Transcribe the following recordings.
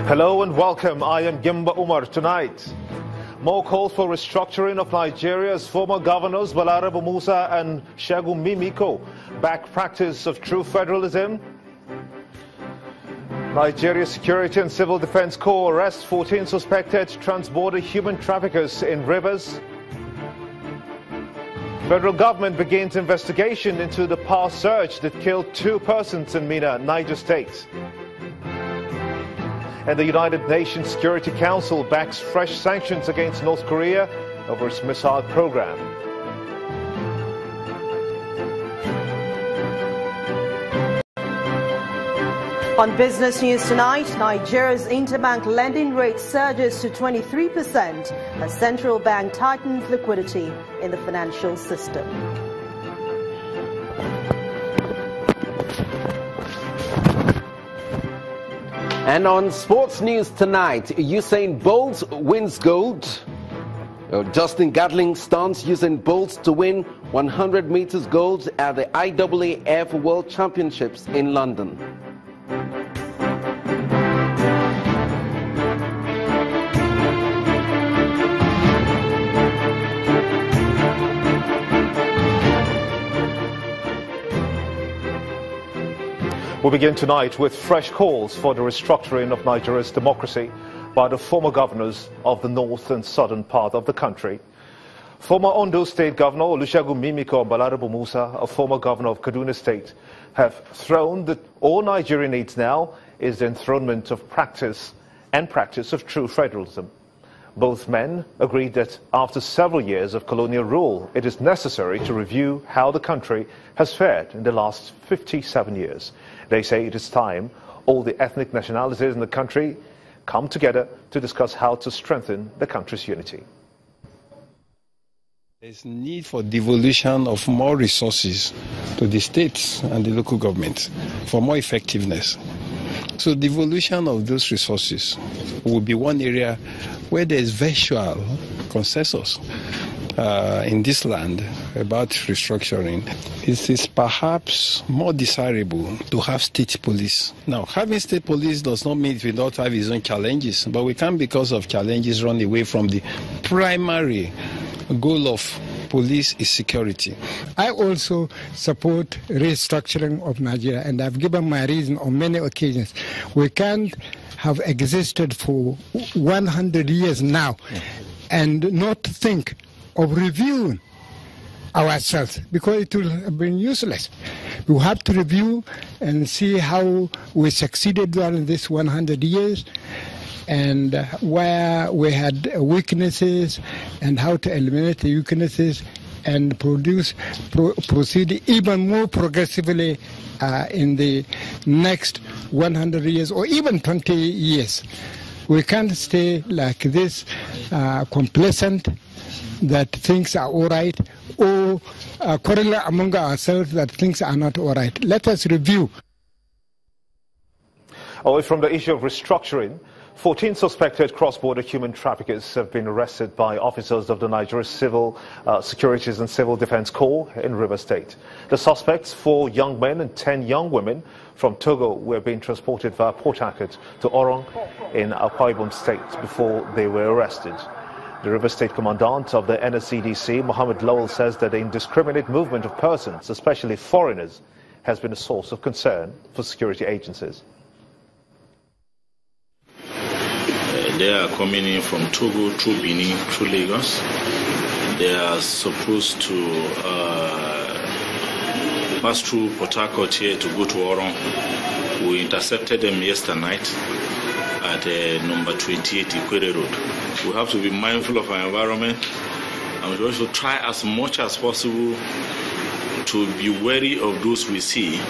Hello and welcome. I am Gimba Umar. Tonight, more calls for restructuring of Nigeria's former governors Balarabu Musa and Segun Mimiko back practice of true federalism. Nigeria Security and Civil Defense Corps arrests 14 suspected trans-border human traffickers in rivers. Federal government begins investigation into the power surge that killed 2 persons in Mina, Niger State. And the United Nations Security Council backs fresh sanctions against North Korea over its missile program. On business news tonight, Nigeria's interbank lending rate surges to 23% as central bank tightens liquidity in the financial system. And on sports news tonight, Usain Bolt wins gold. Justin Gatling stunts Usain Bolt to win 100 meters gold at the IAAF World Championships in London. We begin tonight with fresh calls for the restructuring of Nigeria's democracy by the former governors of the north and southern part of the country. Former Ondo State Governor Olusegun Mimiko and Balarabu Musa, a former governor of Kaduna State, have thrown that all Nigeria needs now is the enthronement of practice of true federalism. Both men agreed that after several years of colonial rule, it is necessary to review how the country has fared in the last 57 years. They say it is time all the ethnic nationalities in the country come together to discuss how to strengthen the country's unity. There's need for devolution of more resources to the states and the local governments for more effectiveness. So devolution of those resources will be one area where there is virtual consensus in this land about restructuring. It is perhaps more desirable to have state police. Now, having state police does not mean it will not have its own challenges, but we can't, because of challenges, run away from the primary goal of police is security. I also support restructuring of Nigeria, and I've given my reason on many occasions. We can't have existed for 100 years now and not think of reviewing ourselves, because it will have been useless. We have to review and see how we succeeded during this 100 years and where we had weaknesses and how to eliminate the weaknesses and proceed even more progressively in the next 100 years or even 20 years. We can't stay like this, complacent, that things are all right, or quarrel among ourselves that things are not all right. Let us review. Away from the issue of restructuring, 14 suspected cross-border human traffickers have been arrested by officers of the Nigeria Civil Securities and Civil Defense Corps in Rivers State. The suspects, 4 young men and 10 young women from Togo, were being transported via Port Harcourt to Orong in Akwa Ibom State before they were arrested. The Rivers State Commandant of the NSCDC, Mohammed Lowell, says that the indiscriminate movement of persons, especially foreigners, has been a source of concern for security agencies. They are coming in from Togo through Benin, through Lagos. They are supposed to pass through Port Harcourt here to go to Orong. We intercepted them yesterday night at number 28 Ikwere Road. We have to be mindful of our environment, and we also try as much as possible to be wary of those we see,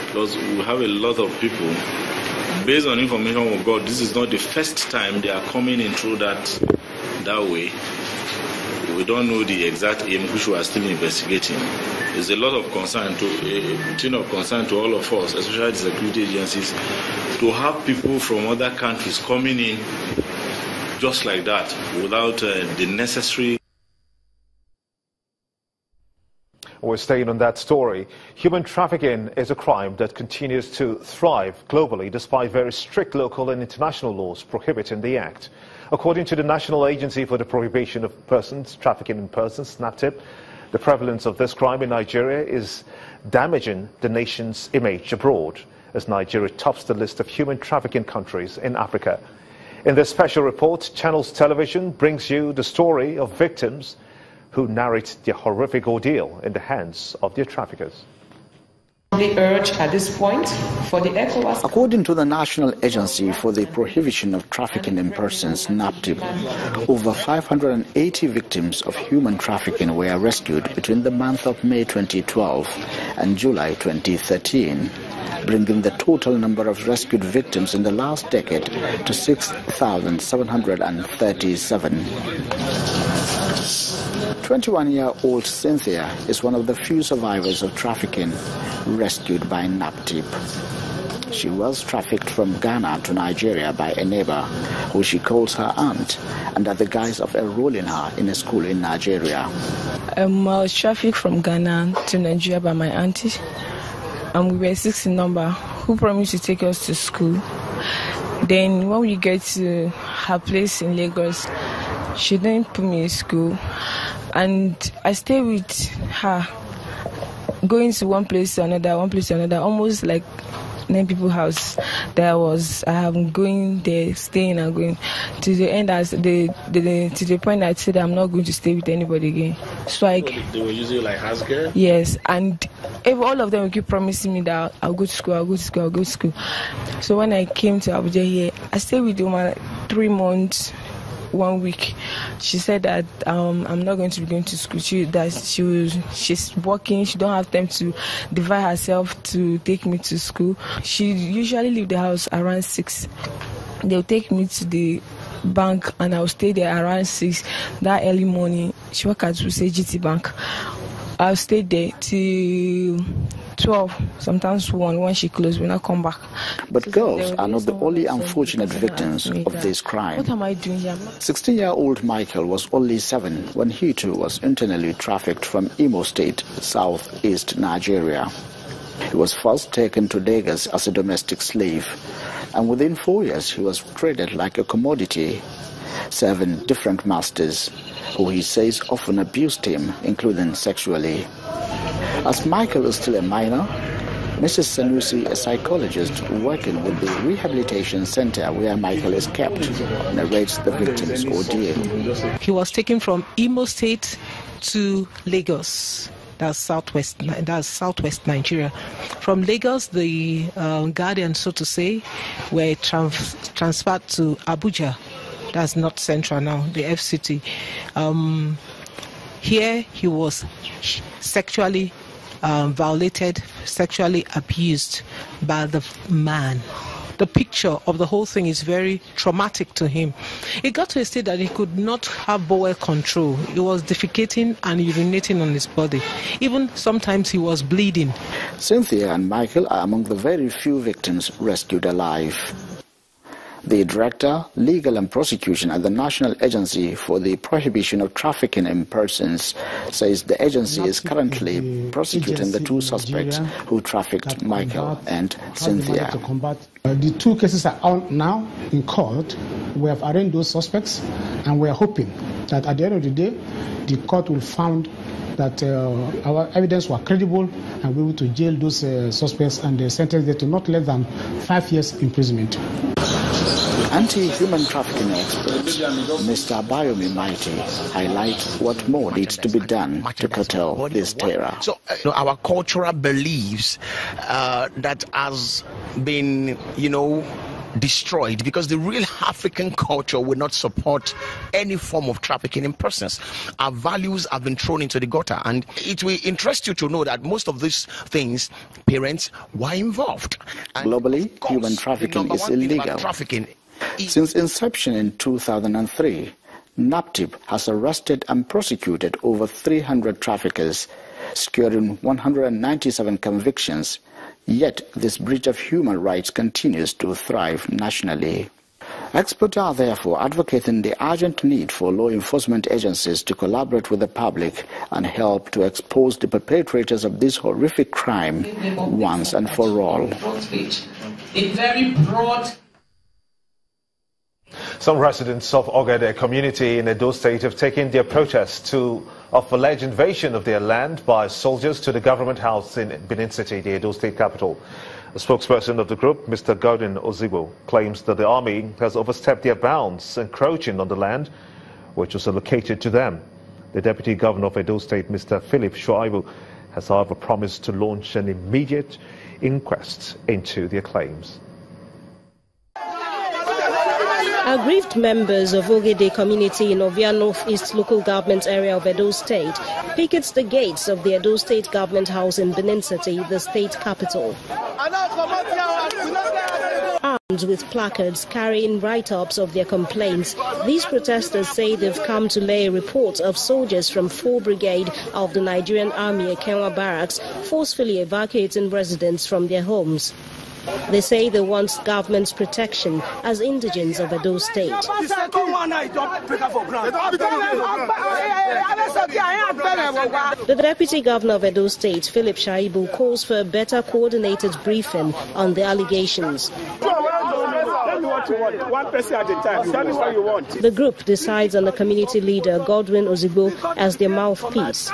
because we have a lot of people. Based on information we've got, this is not the first time they are coming in through that way. We don't know the exact aim, which we are still investigating. There's a lot of concern to all of us, especially the security agencies, to have people from other countries coming in just like that without the necessary. We're staying on that story. Human trafficking is a crime that continues to thrive globally despite very strict local and international laws prohibiting the act. According to the National Agency for the Prohibition of Persons, Trafficking in Persons, NAPTIP, the prevalence of this crime in Nigeria is damaging the nation's image abroad, as Nigeria tops the list of human trafficking countries in Africa. In this special report, Channels Television brings you the story of victims who narrate their horrific ordeal in the hands of their traffickers. The urge at this point for the ECOWAS. According to the National Agency for the Prohibition of Trafficking in Persons, NAPTIP, over 580 victims of human trafficking were rescued between the month of May 2012 and July 2013, bringing the total number of rescued victims in the last decade to 6,737. 21-year-old Cynthia is one of the few survivors of trafficking rescued by NAPTIP. She was trafficked from Ghana to Nigeria by a neighbor who she calls her aunt, under the guise of enrolling her in a school in Nigeria. I was trafficked from Ghana to Nigeria by my auntie. We were 6 in number, who promised to take us to school. Then when we get to her place in Lagos, she didn't put me in school. And I stayed with her, going to one place to another, almost like 9 people's house. I am going there, staying and going to the end, to the point I said I'm not going to stay with anybody again. So they were using you like house girl? Yes, and all of them would keep promising me that I'll go to school. So when I came to Abuja here, I stayed with the woman 3 months. 1 week, she said that I'm not going to be going to school. She's working. She don't have time to divide herself to take me to school. She usually leave the house around 6. They'll take me to the bank and I'll stay there around 6 that early morning. She work at GT Bank. I'll stay there till 12, sometimes 1 when she closed, when I come back. But girls are not the only unfortunate victims of this crime. What am I doing here? 16-year-old Michael was only 7 when he too was internally trafficked from Imo State, southeast Nigeria. He was first taken to Lagos as a domestic slave, and within 4 years he was traded like a commodity, serving different masters, who he says often abused him, including sexually. As Michael is still a minor, Mrs. Sanusi, a psychologist working with the rehabilitation center where Michael is kept, narrates the victim's ordeal. He was taken from Imo State to Lagos. That's southwest Nigeria. From Lagos, the guardians, so to say, were transferred to Abuja. That's North Central now, the FCT. Here he was sexually violated, sexually abused by the man. The picture of the whole thing is very traumatic to him. It got to a state that he could not have bowel control. He was defecating and urinating on his body. Even sometimes he was bleeding. Cynthia and Michael are among the very few victims rescued alive. The Director, Legal and Prosecution at the National Agency for the Prohibition of Trafficking in Persons says the agency is currently prosecuting the 2 suspects who trafficked Michael and Cynthia. The 2 cases are out now in court. We have arraigned those suspects, and we are hoping that at the end of the day, the court will find that our evidence was credible and be able to jail those suspects and sentence them to not less than 5 years imprisonment. Anti-human trafficking expert Mr. Abayomi Mighty highlights what more needs to be done to curtail this terror. So our cultural beliefs that has been, destroyed, because the real African culture will not support any form of trafficking in persons. Our values have been thrown into the gutter, and it will interest you to know that most of these things, parents were involved. And globally, human trafficking is illegal. Since inception in 2003, NAPTIP has arrested and prosecuted over 300 traffickers, securing 197 convictions. Yet this breach of human rights continues to thrive nationally. Experts are therefore advocating the urgent need for law enforcement agencies to collaborate with the public and help to expose the perpetrators of this horrific crime once and for all. A very broad. Some residents of Ogede community in Edo State have taken their protest of alleged invasion of their land by soldiers to the government house in Benin City, the Edo State capital. A spokesperson of the group, Mr. Godwin Ozigbo, claims that the army has overstepped their bounds, encroaching on the land which was allocated to them. The Deputy Governor of Edo State, Mr. Philip Shuaibu, has however promised to launch an immediate inquest into their claims. Aggrieved members of Ogede community in Ovia Northeast local government area of Edo State pickets the gates of the Edo State government house in Benin City, the state capital. Armed with placards carrying write-ups of their complaints, these protesters say they've come to lay a report of soldiers from 4 Brigade of the Nigerian Army Ekenwa Barracks forcefully evacuating residents from their homes. They say they want government's protection as indigents of Edo State. The Deputy Governor of Edo State, Philip Shaibu, calls for a better coordinated briefing on the allegations. One person at a time. Tell me what you want. The group decides on the community leader, Godwin Ozigbo, as their mouthpiece.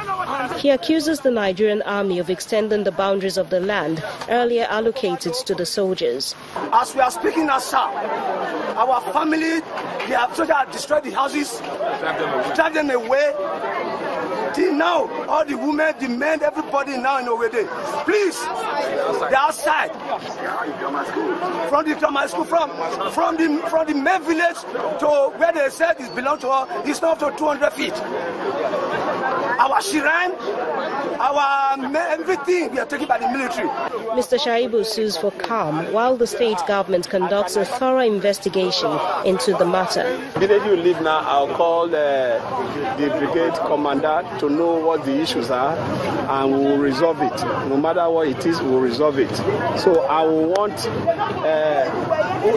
He accuses the Nigerian army of extending the boundaries of the land earlier allocated to the soldiers. As we are speaking now, sir, our family, soldiers have destroyed the houses, drive them away. Till now, all the women, the men, everybody now in Ogede, please, they're outside. From the grammar school, from the main village to where they said it belongs to us, it's not to 200 feet. Our shrine, our everything, we are taken by the military. Mr. Shaibu sues for calm while the state government conducts a thorough investigation into the matter. Immediately you leave now, I'll call the brigade commander to know what the issues are, and we will resolve it. No matter what it is, we will resolve it. So I will want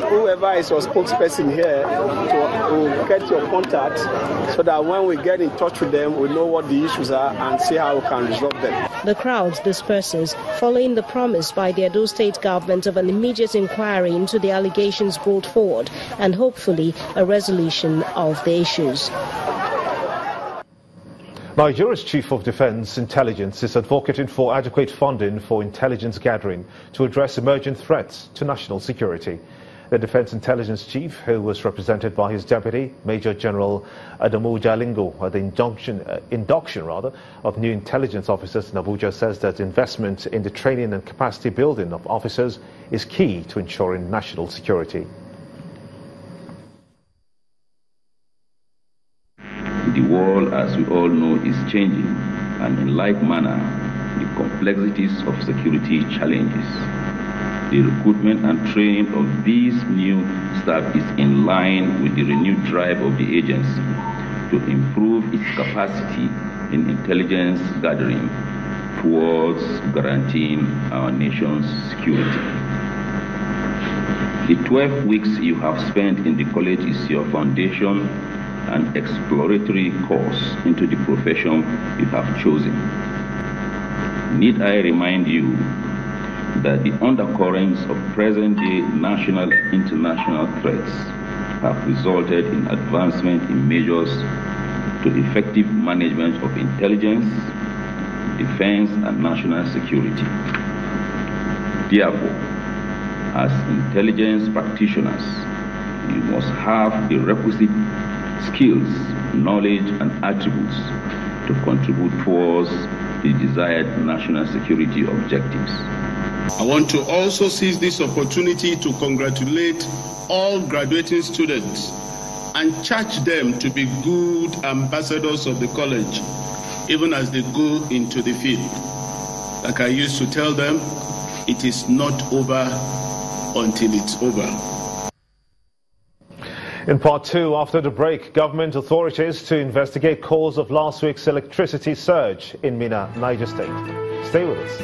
whoever is your spokesperson here to get your contact so that when we get in touch with them, we know what the issues are and see how we can resolve them. The crowd disperses following the promise by the Edo State government of an immediate inquiry into the allegations brought forward and hopefully a resolution of the issues. Nigeria's Chief of Defense Intelligence is advocating for adequate funding for intelligence gathering to address emerging threats to national security. The Defense Intelligence Chief, who was represented by his deputy, Major General Adamu Jalingo, at the induction of new intelligence officers in Abuja, says that investment in the training and capacity building of officers is key to ensuring national security. The world, as we all know, is changing, and in like manner, the complexities of security challenges. The recruitment and training of these new staff is in line with the renewed drive of the agency to improve its capacity in intelligence gathering towards guaranteeing our nation's security. The 12 weeks you have spent in the college is your foundation and exploratory course into the profession you have chosen. Need I remind you that the undercurrents of present-day national and international threats have resulted in advancement in measures to effective management of intelligence, defense, and national security. Therefore, as intelligence practitioners, you must have the requisite skills, knowledge, and attributes to contribute towards the desired national security objectives. I want to also seize this opportunity to congratulate all graduating students and charge them to be good ambassadors of the college, even as they go into the field. Like I used to tell them, it is not over until it's over. In part two, after the break, government authorities to investigate cause of last week's electricity surge in Mina, Niger State. Stay with us.